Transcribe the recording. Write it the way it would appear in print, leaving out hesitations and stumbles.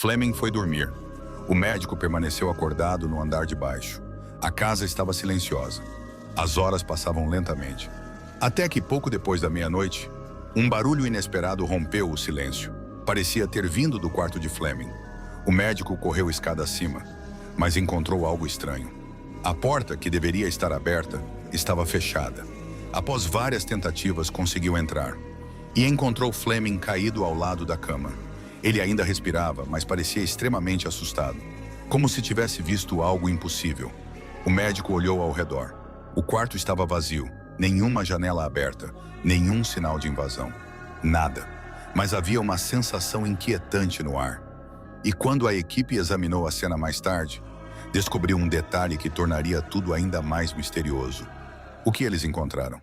Fleming foi dormir. O médico permaneceu acordado no andar de baixo. A casa estava silenciosa. As horas passavam lentamente. Até que pouco depois da meia-noite, um barulho inesperado rompeu o silêncio. Parecia ter vindo do quarto de Fleming. O médico correu escada acima, mas encontrou algo estranho. A porta, que deveria estar aberta, estava fechada. Após várias tentativas, conseguiu entrar e encontrou Fleming caído ao lado da cama. Ele ainda respirava, mas parecia extremamente assustado, como se tivesse visto algo impossível. O médico olhou ao redor. O quarto estava vazio, nenhuma janela aberta, nenhum sinal de invasão. Nada. Mas havia uma sensação inquietante no ar. E quando a equipe examinou a cena mais tarde, descobriu um detalhe que tornaria tudo ainda mais misterioso. O que eles encontraram?